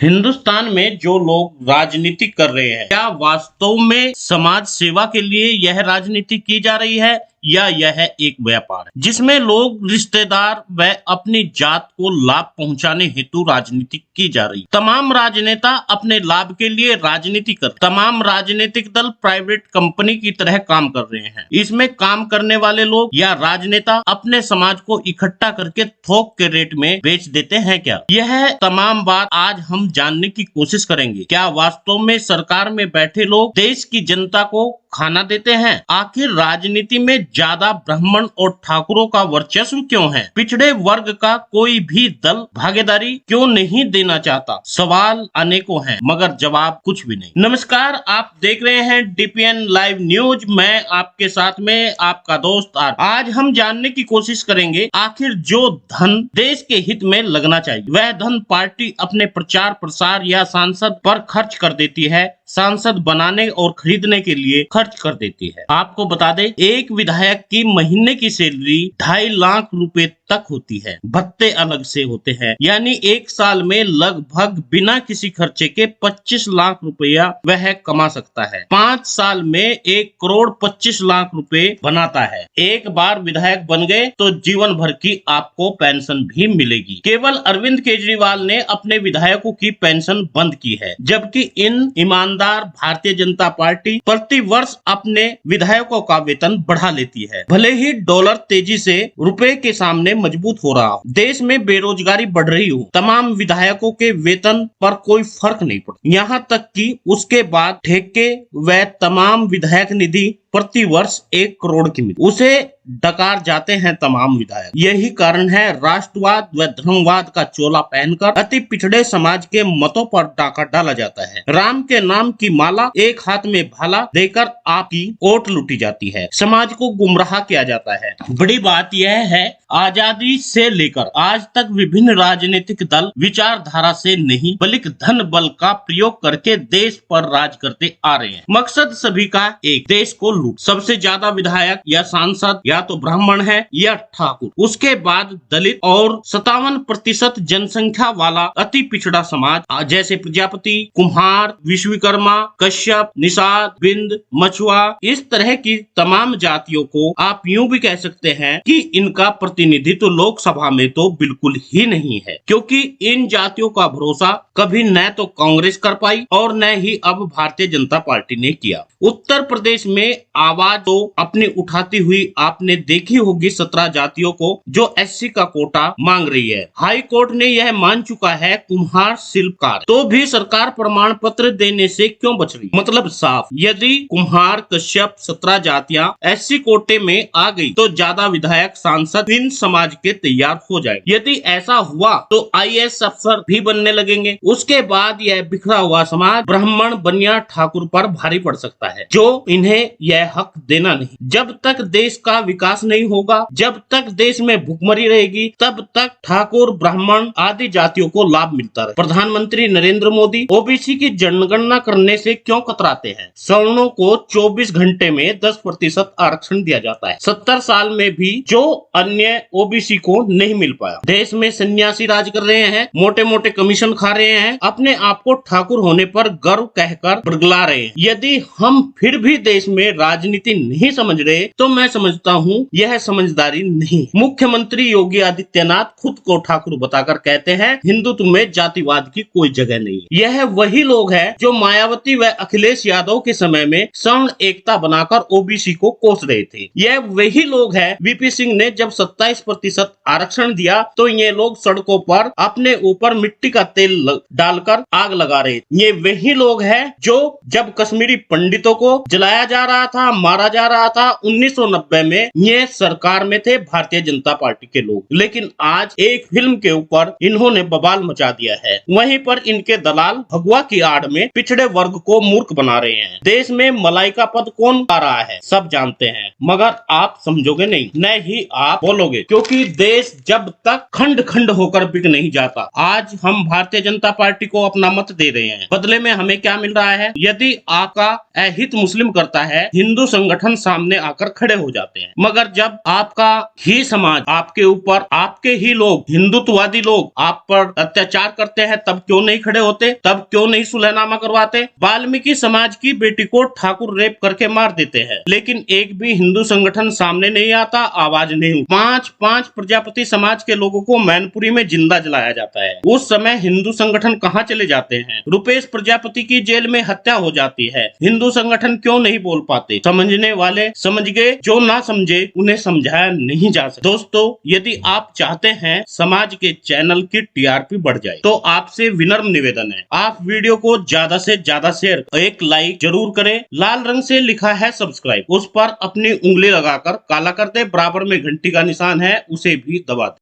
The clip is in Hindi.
हिंदुस्तान में जो लोग राजनीति कर रहे हैं, क्या वास्तव में समाज सेवा के लिए यह राजनीति की जा रही है या यह एक व्यापार है जिसमें लोग रिश्तेदार व अपनी जात को लाभ पहुंचाने हेतु राजनीति की जा रही है। तमाम राजनेता अपने लाभ के लिए राजनीति कर, तमाम राजनीतिक दल प्राइवेट कंपनी की तरह काम कर रहे हैं। इसमें काम करने वाले लोग या राजनेता अपने समाज को इकट्ठा करके थोक के रेट में बेच देते हैं क्या? यह तमाम बात आज हम जानने की कोशिश करेंगे। क्या वास्तव में सरकार में बैठे लोग देश की जनता को खाना देते हैं? आखिर राजनीति में ज्यादा ब्राह्मण और ठाकुरों का वर्चस्व क्यों है? पिछड़े वर्ग का कोई भी दल भागीदारी क्यों नहीं देना चाहता? सवाल अनेकों हैं मगर जवाब कुछ भी नहीं। नमस्कार, आप देख रहे हैं डीपीएन लाइव न्यूज। मैं आपके साथ में आपका दोस्त आज हम जानने की कोशिश करेंगे आखिर जो धन देश के हित में लगना चाहिए वह धन पार्टी अपने प्रचार प्रसार या सांसद पर खर्च कर देती है, सांसद बनाने और खरीदने के लिए खर्च कर देती है। आपको बता दें, एक विधायक की महीने की सैलरी 2.5 लाख रुपए तक होती है। भत्ते अलग से होते हैं, यानी एक साल में लगभग बिना किसी खर्चे के 25 लाख रुपया वह कमा सकता है। 5 साल में 1 करोड़ 25 लाख रुपए बनाता है। एक बार विधायक बन गए तो जीवन भर की आपको पेंशन भी मिलेगी। केवल अरविंद केजरीवाल ने अपने विधायकों की पेंशन बंद की है, जबकि इन ईमानदार भारतीय जनता पार्टी प्रति वर्ष अपने विधायकों का वेतन बढ़ा लेती है। भले ही डॉलर तेजी से रुपए के सामने मजबूत हो रहा हो, देश में बेरोजगारी बढ़ रही हो, तमाम विधायकों के वेतन पर कोई फर्क नहीं पड़ता। यहाँ तक कि उसके बाद ठेके व तमाम विधायक निधि प्रति वर्ष 1 करोड़ की मिलती, उसे डकार जाते हैं तमाम विधायक। यही कारण है राष्ट्रवाद व धर्मवाद का चोला पहनकर अति पिछड़े समाज के मतों पर डाका डाला जाता है। राम के नाम की माला, एक हाथ में भाला देकर आपकी वोट लूटी जाती है, समाज को गुमराह किया जाता है। बड़ी बात यह है, आजादी से लेकर आज तक विभिन्न राजनीतिक दल विचारधारा से नहीं बल्कि धन बल का प्रयोग करके देश पर राज करते आ रहे हैं। मकसद सभी का एक, देश को लूट। सबसे ज्यादा विधायक या सांसद या तो ब्राह्मण है या ठाकुर, उसके बाद दलित और 57% जनसंख्या वाला अति पिछड़ा समाज जैसे प्रजापति, कुम्हार, विश्वकर्मा, कश्यप, निषाद, बिंद, मछुआ, इस तरह की तमाम जातियों को आप यूं भी कह सकते हैं कि इनका प्रतिनिधित्व लोकसभा में तो बिल्कुल ही नहीं है, क्योंकि इन जातियों का भरोसा कभी न तो कांग्रेस कर पाई और न ही अब भारतीय जनता पार्टी ने किया। उत्तर प्रदेश में आवाज तो अपनी उठाती हुई आपने देखी होगी 17 जातियों को जो एससी का कोटा मांग रही है। हाई कोर्ट ने यह मान चुका है कुम्हार शिल्पकार, तो भी सरकार प्रमाण पत्र देने से क्यों बच रही? मतलब साफ, यदि कुम्हार, कश्यप 17 जातियां एससी कोटे में आ गई तो ज्यादा विधायक सांसद इन समाज के तैयार हो जाए। यदि ऐसा हुआ तो आईएएस अफसर भी बनने लगेंगे। उसके बाद यह बिखरा हुआ समाज ब्राह्मण, बनिया, ठाकुर पर भारी पड़ सकता है, जो इन्हें यह हक देना नहीं। जब तक देश का विकास नहीं होगा, जब तक देश में भुखमरी रहेगी, तब तक ठाकुर, ब्राह्मण आदि जातियों को लाभ मिलता रहे। प्रधानमंत्री नरेंद्र मोदी ओबीसी की जनगणना करने से क्यों कतराते हैं? सवर्णों को 24 घंटे में 10% आरक्षण दिया जाता है। 70 साल में भी जो अन्य ओबीसी को नहीं मिल पाया। देश में सन्यासी राज कर रहे हैं, मोटे मोटे कमीशन खा रहे हैं, अपने आप को ठाकुर होने पर गर्व कहकर बड़गला रहे हैं। यदि हम फिर भी देश में राजनीति नहीं समझ रहे तो मैं समझता हूँ यह समझदारी नहीं। मुख्यमंत्री योगी आदित्यनाथ खुद को ठाकुर बताकर कहते हैं हिंदुत्व में जातिवाद की कोई जगह नहीं। यह वही लोग हैं जो मायावती व अखिलेश यादव के समय में सवर्ण एकता बनाकर ओबीसी को कोस रहे थे। यह वही लोग हैं, वीपी सिंह ने जब 27% आरक्षण दिया तो ये लोग सड़कों पर अपने ऊपर मिट्टी का तेल डालकर आग लगा रहे। ये वही लोग हैं जो जब कश्मीरी पंडितों को जलाया जा रहा था, मारा जा रहा था 1990 में, ये सरकार में थे भारतीय जनता पार्टी के लोग। लेकिन आज एक फिल्म के ऊपर इन्होंने बवाल मचा दिया है। वहीं पर इनके दलाल भगवा की आड़ में पिछड़े वर्ग को मूर्ख बना रहे हैं। देश में मलाई का पद कौन पा रहा है सब जानते हैं, मगर आप समझोगे नहीं, न ही आप बोलोगे, क्योंकि देश जब तक खंड खंड होकर बिक नहीं जाता। आज हम भारतीय जनता पार्टी को अपना मत दे रहे हैं, बदले में हमें क्या मिल रहा है? यदि आपका अहित मुस्लिम करता है, हिंदू हिंदू संगठन सामने आकर खड़े हो जाते हैं। मगर जब आपका ही समाज आपके ऊपर, आपके ही लोग, हिंदुत्ववादी लोग आप पर अत्याचार करते हैं, तब क्यों नहीं खड़े होते? तब क्यों नहीं सुलहनामा करवाते? वाल्मीकि समाज की बेटी को ठाकुर रेप करके मार देते हैं, लेकिन एक भी हिंदू संगठन सामने नहीं आता, आवाज नहीं। पांच प्रजापति समाज के लोगों को मैनपुरी में जिंदा जलाया जाता है। उस समय हिंदू संगठन कहाँ चले जाते हैं? रुपेश प्रजापति की जेल में हत्या हो जाती है। हिंदू संगठन क्यों नहीं बोल पाते? समझने वाले समझ गए, जो ना समझे उन्हें समझाया नहीं जा सकता। दोस्तों, यदि आप चाहते हैं समाज के चैनल की टीआरपी बढ़ जाए, तो आपसे विनम्र निवेदन है, आप वीडियो को ज्यादा से ज्यादा शेयर, एक लाइक जरूर करें। लाल रंग से लिखा है सब्सक्राइब, उस पर अपनी उंगली लगाकर काला कर दे। बराबर में घंटी का निशान है, उसे भी दबा दे।